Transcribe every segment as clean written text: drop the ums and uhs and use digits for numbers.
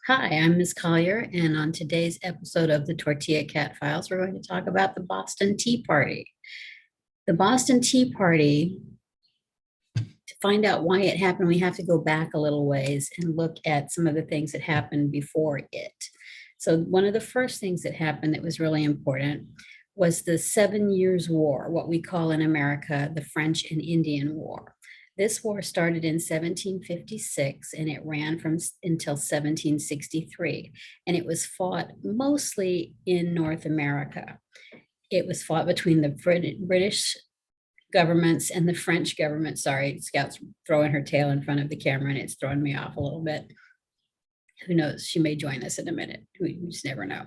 Hi, I'm Ms. Collier, and on today's episode of the Tortilla Cat Files, we're going to talk about the Boston Tea Party. The Boston Tea Party, to find out why it happened, we have to go back a little ways and look at some of the things that happened before it. So, one of the first things that happened that was really important was the 7 Years' War, what we call in America the French and Indian War. This war started in 1756 and it ran from until 1763, and it was fought mostly in North America. It was fought between the British governments and the French government. Sorry, Scout's throwing her tail in front of the camera and it's throwing me off a little bit. Who knows? She may join us in a minute. We just never know.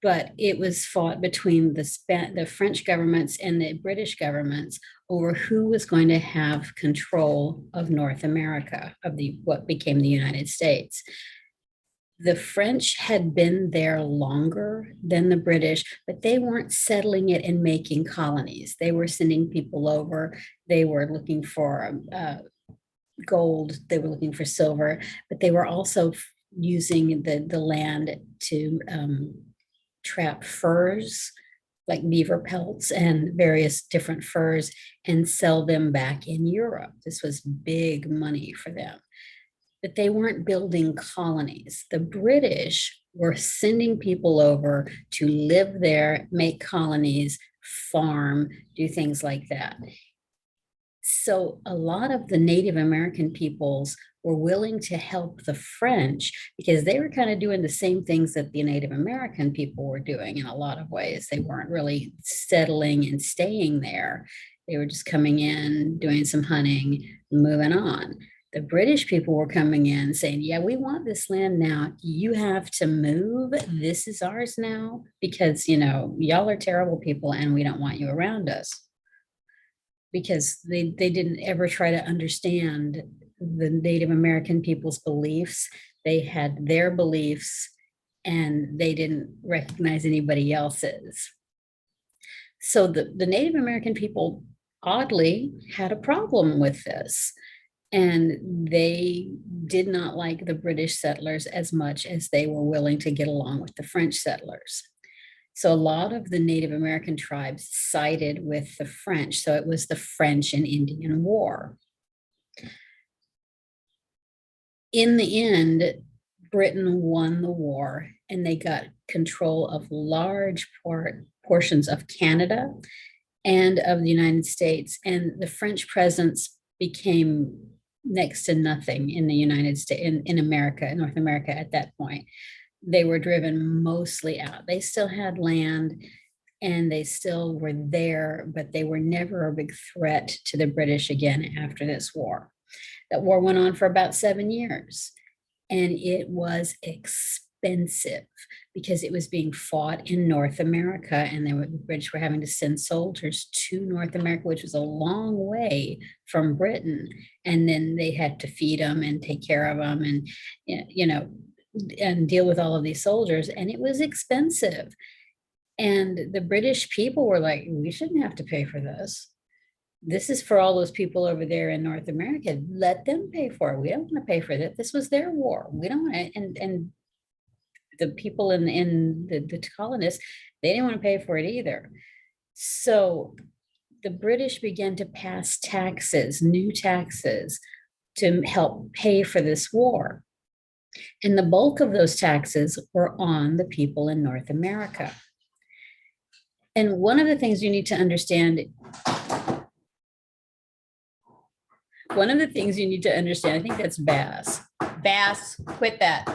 But it was fought between the French governments and the British governments over who was going to have control of North America, of the what became the United States. The French had been there longer than the British, but they weren't settling it and making colonies. They were sending people over. They were looking for gold. They were looking for silver, but they were also using the land to trap furs like beaver pelts and various different furs and sell them back in Europe. This was big money for them. But they weren't building colonies. The British were sending people over to live there, make colonies, farm, do things like that. So a lot of the Native American peoples were willing to help the French because they were kind of doing the same things that the Native American people were doing in a lot of ways. They weren't really settling and staying there. They were just coming in, doing some hunting, moving on. The British people were coming in saying, yeah, we want this land now. You have to move. This is ours now because, y'all are terrible people and we don't want you around us, because they didn't ever try to understand the Native American people's beliefs. They had their beliefs and they didn't recognize anybody else's. So the Native American people oddly had a problem with this. And they did not like the British settlers as much as they were willing to get along with the French settlers. So a lot of the Native American tribes sided with the French. So it was the French and Indian War. In the end, Britain won the war and they got control of large portions of Canada and of the United States. And the French presence became next to nothing in the United States, in America, in North America at that point. They were driven mostly out. They still had land and they still were there, but they were never a big threat to the British again after this war. That war went on for about 7 years and it was expensive because it was being fought in North America and the British were having to send soldiers to North America, which was a long way from Britain. And then they had to feed them and take care of them and, and deal with all of these soldiers. And it was expensive. And the British people were like, we shouldn't have to pay for this. This is for all those people over there in North America. Let them pay for it. We don't want to pay for it. This was their war. We don't want to, and the people in the colonists, they didn't want to pay for it either. So the British began to pass taxes, new taxes, to help pay for this war. And the bulk of those taxes were on the people in North America. And one of the things you need to understand, I think that's Bass. Bass, quit that.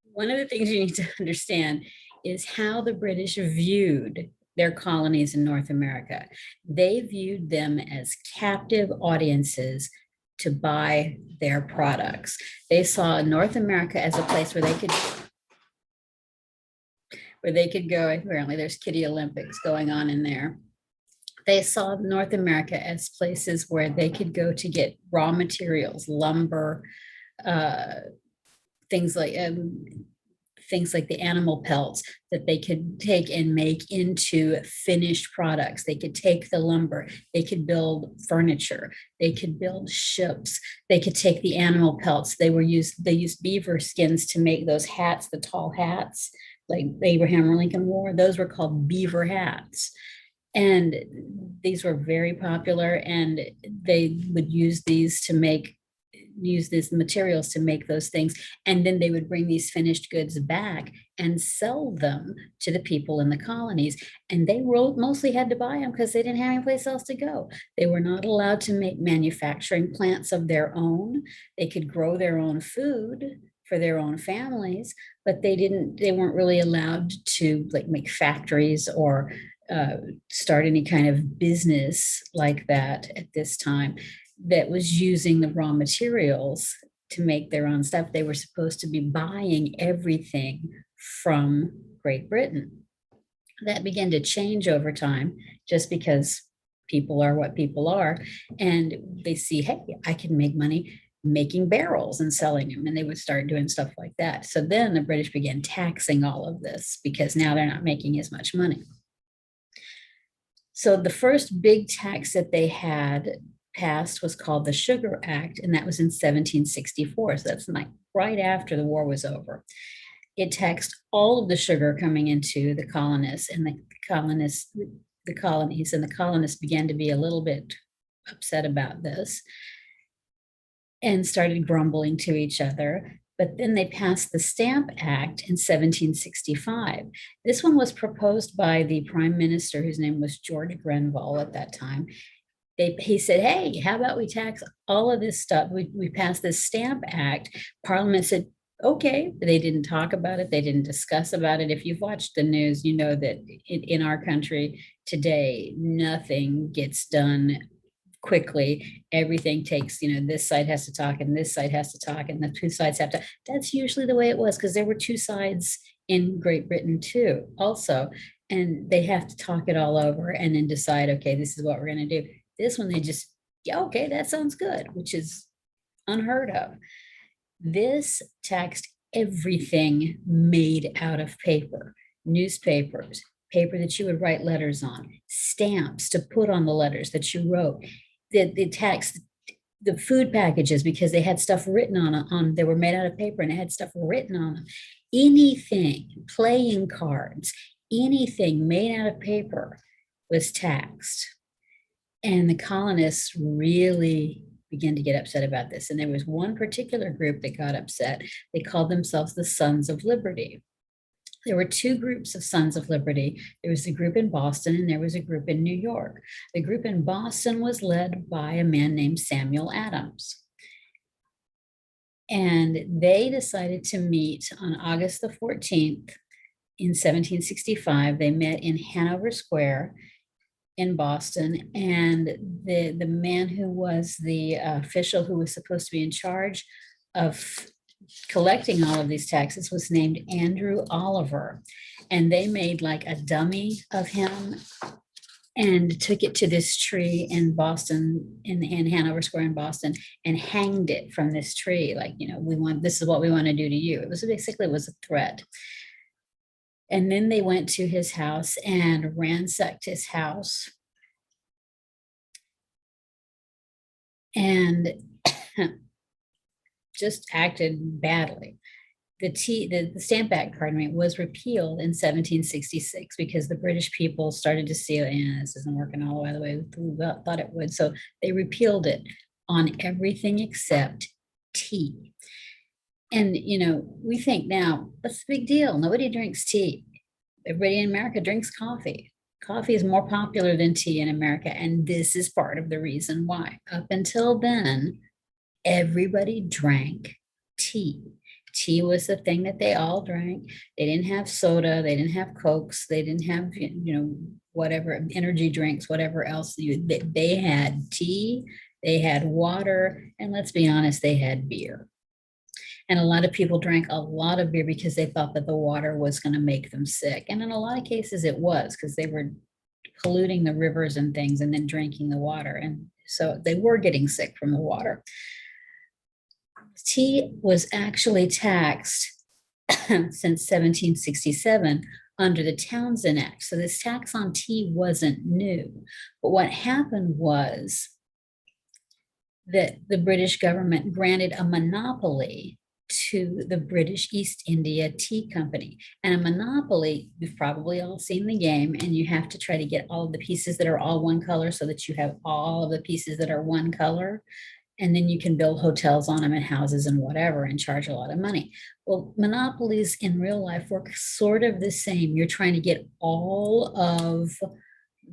One of the things you need to understand is how the British viewed their colonies in North America. They viewed them as captive audiences to buy their products. They saw North America as a place where they could go. Apparently there's Kitty Olympics going on in there. They saw North America as places where they could go to get raw materials, lumber, things like things like the animal pelts that they could take and make into finished products. They could take the lumber, they could build furniture, they could build ships, they could take the animal pelts. They used beaver skins to make those hats, the tall hats like Abraham Lincoln wore. Those were called beaver hats. And these were very popular, and they would use these materials to make those things. And then they would bring these finished goods back and sell them to the people in the colonies. And they mostly had to buy them because they didn't have any place else to go. They were not allowed to make manufacturing plants of their own. They could grow their own food for their own families, but they weren't really allowed to like make factories or start any kind of business like that at this time that was using the raw materials to make their own stuff. They were supposed to be buying everything from Great Britain. That began to change over time just because people are what people are. And they see, hey, I can make money making barrels and selling them. And they would start doing stuff like that. So then the British began taxing all of this because now they're not making as much money. So the first big tax that they had passed was called the Sugar Act, and that was in 1764. So that's like right after the war was over. It taxed all of the sugar coming into the colonists, and the colonies and the colonists began to be a little bit upset about this and started grumbling to each other. But then they passed the Stamp Act in 1765. This one was proposed by the prime minister, whose name was George Grenville at that time. He said, hey, how about we tax all of this stuff? We passed this Stamp Act. Parliament said, okay. They didn't talk about it. They didn't discuss about it. If you've watched the news, you know that in our country today, nothing gets done quickly. Everything takes, this side has to talk and this side has to talk and the two sides have to. That's usually the way it was because there were two sides in Great Britain too, also. And they have to talk it all over and then decide, okay, this is what we're going to do. This one, they just, yeah, okay, that sounds good, which is unheard of. This taxed everything made out of paper, newspapers, paper that you would write letters on, stamps to put on the letters that you wrote. They taxed the food packages because they had stuff written on they were made out of paper and it had stuff written on them. Anything, playing cards, anything made out of paper was taxed. And the colonists really began to get upset about this. And there was one particular group that got upset. They called themselves the Sons of Liberty. There were two groups of Sons of Liberty. There was a group in Boston and there was a group in New York. The group in Boston was led by a man named Samuel Adams. And they decided to meet on August the 14th in 1765. They met in Hanover Square in Boston, and the man who was the official who was supposed to be in charge of collecting all of these taxes was named Andrew Oliver. And they made like a dummy of him and took it to this tree in Boston, in Hanover Square in Boston, and hanged it from this tree. Like, this is what we want to do to you. It was basically a threat. And then they went to his house and ransacked his house. And just acted badly. The Stamp Act, was repealed in 1766 because the British people started to see, this isn't working all the way we thought it would. So they repealed it on everything except tea. And, we think now, what's the big deal? Nobody drinks tea. Everybody in America drinks coffee. Coffee is more popular than tea in America. And this is part of the reason why. Up until then, everybody drank tea. Tea was the thing that they all drank. They didn't have soda. They didn't have Cokes. They didn't have, whatever energy drinks, whatever else. They had tea, they had water, and let's be honest, they had beer. And a lot of people drank a lot of beer because they thought that the water was going to make them sick. And in a lot of cases it was, because they were polluting the rivers and things and then drinking the water. And so they were getting sick from the water. Tea was actually taxed since 1767 under the Townshend Act. So this tax on tea wasn't new. But what happened was that the British government granted a monopoly to the British East India Tea Company. And a monopoly, you've probably all seen the game, and you have to try to get all of the pieces that are all one color so that you have all of the pieces that are one color. And then you can build hotels on them and houses and whatever and charge a lot of money. Well, monopolies in real life work sort of the same. You're trying to get all of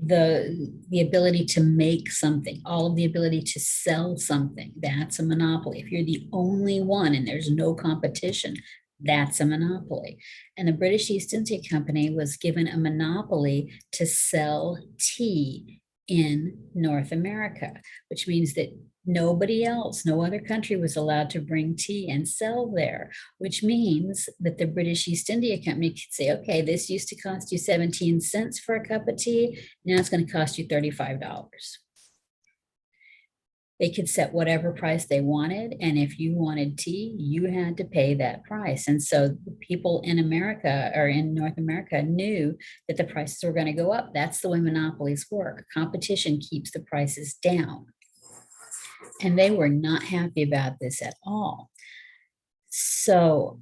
the ability to make something, all of the ability to sell something. That's a monopoly. If you're the only one and there's no competition, that's a monopoly. And the British East India Company was given a monopoly to sell tea in North America, which means that nobody else, no other country was allowed to bring tea and sell there, which means that the British East India Company could say, okay, this used to cost you 17 cents for a cup of tea. Now it's going to cost you $35. They could set whatever price they wanted. And if you wanted tea, you had to pay that price. And so people in America or in North America knew that the prices were going to go up. That's the way monopolies work. Competition keeps the prices down. And they were not happy about this at all. So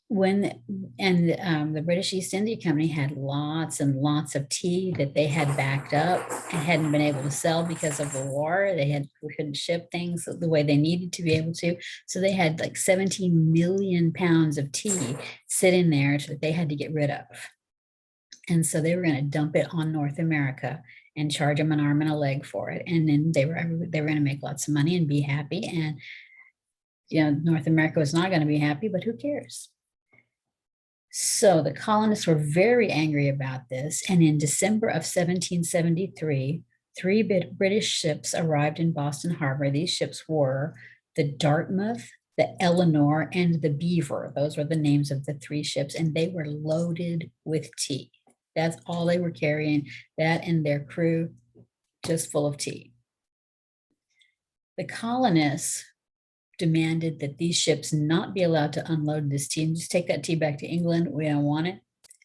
the British East India Company had lots and lots of tea that they had backed up and hadn't been able to sell because of the war. They couldn't ship things the way they needed to be able to. So they had like 17 million pounds of tea sitting there that they had to get rid of. And so they were going to dump it on North America and charge them an arm and a leg for it. And then they were going to make lots of money and be happy. And North America was not going to be happy, but who cares? So the colonists were very angry about this. And in December of 1773, three British ships arrived in Boston Harbor. These ships were the Dartmouth, the Eleanor, and the Beaver. Those were the names of the three ships, and they were loaded with tea. That's all they were carrying, that and their crew, just full of tea. The colonists demanded that these ships not be allowed to unload this tea and just take that tea back to England. We don't want it.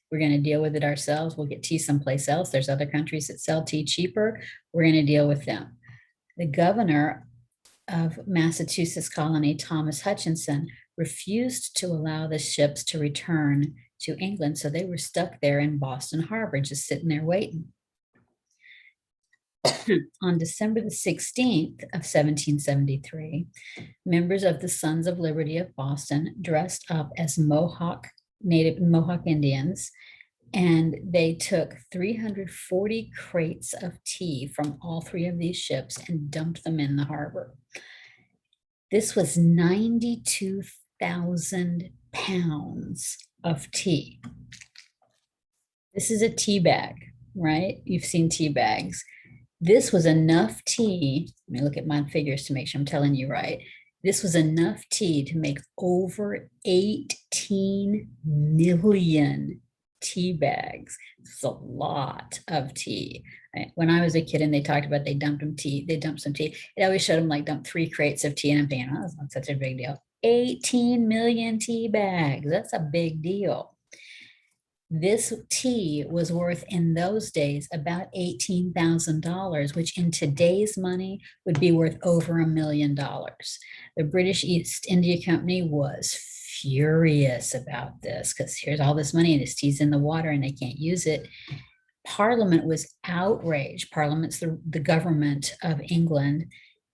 We're going to deal with it ourselves. We'll get tea someplace else. There's other countries that sell tea cheaper. We're going to deal with them. The governor of Massachusetts colony, Thomas Hutchinson, refused to allow the ships to return to England. So they were stuck there in Boston Harbor, just sitting there waiting. On December the 16th of 1773, members of the Sons of Liberty of Boston dressed up as Native Mohawk Indians, and they took 340 crates of tea from all three of these ships and dumped them in the harbor. This was 92,000 pounds of tea. This is a tea bag, right? You've seen tea bags. This was enough tea. Let me look at my figures to make sure I'm telling you right. This was enough tea to make over 18 million tea bags. It's a lot of tea. When I was a kid and they talked about they dumped some tea, it always showed them like dump 3 crates of tea, and I'm thinking, oh, that's not such a big deal. 18 million tea bags. That's a big deal. This tea was worth in those days about $18,000, which in today's money would be worth over $1 million. The British East India Company was furious about this because here's all this money and this tea's in the water and they can't use it. Parliament was outraged. Parliament's the government of England,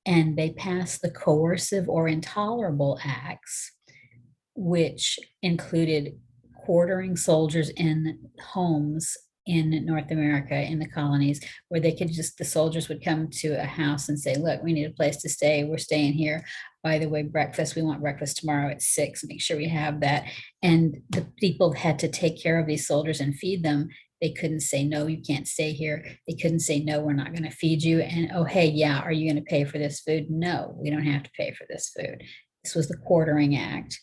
and they passed the Coercive or Intolerable Acts, which included quartering soldiers in homes in North America, in the colonies, where the soldiers would come to a house and say, look, we need a place to stay. We're staying here. By the way, breakfast, we want breakfast tomorrow at 6. Make sure we have that. And the people had to take care of these soldiers and feed them. They couldn't say, no, you can't stay here. They couldn't say, no, we're not going to feed you. And, oh, hey, yeah, are you going to pay for this food? No, we don't have to pay for this food. This was the Quartering Act.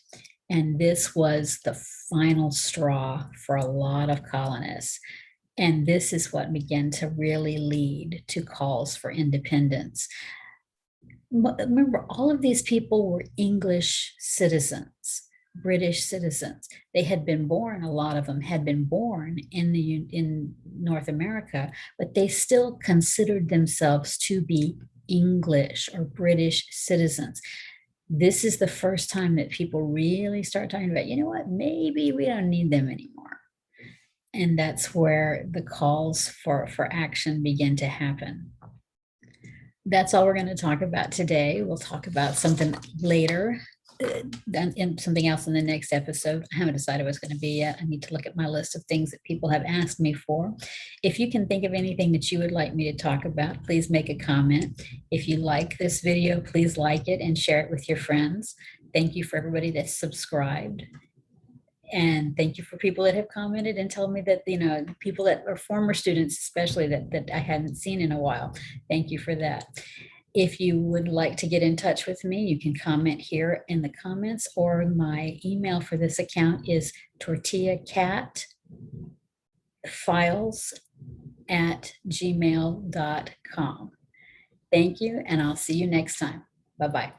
And this was the final straw for a lot of colonists. And this is what began to really lead to calls for independence. Remember, all of these people were English citizens. British citizens. They had been born, a lot of them had been born in North America, but they still considered themselves to be English or British citizens. This is the first time that people really start talking about, you know what, maybe we don't need them anymore. And that's where the calls for action begin to happen. That's all we're going to talk about today. We'll talk about something later, and something else in the next episode. I haven't decided what it's going to be yet. I need to look at my list of things that people have asked me for. If you can think of anything that you would like me to talk about, please make a comment. If you like this video, please like it and share it with your friends. Thank you for everybody that's subscribed. And thank you for people that have commented and told me that, you know, people that are former students, especially that I hadn't seen in a while. Thank you for that. If you would like to get in touch with me, you can comment here in the comments, or my email for this account is tortillacatfiles@gmail.com. Thank you, and I'll see you next time. Bye-bye.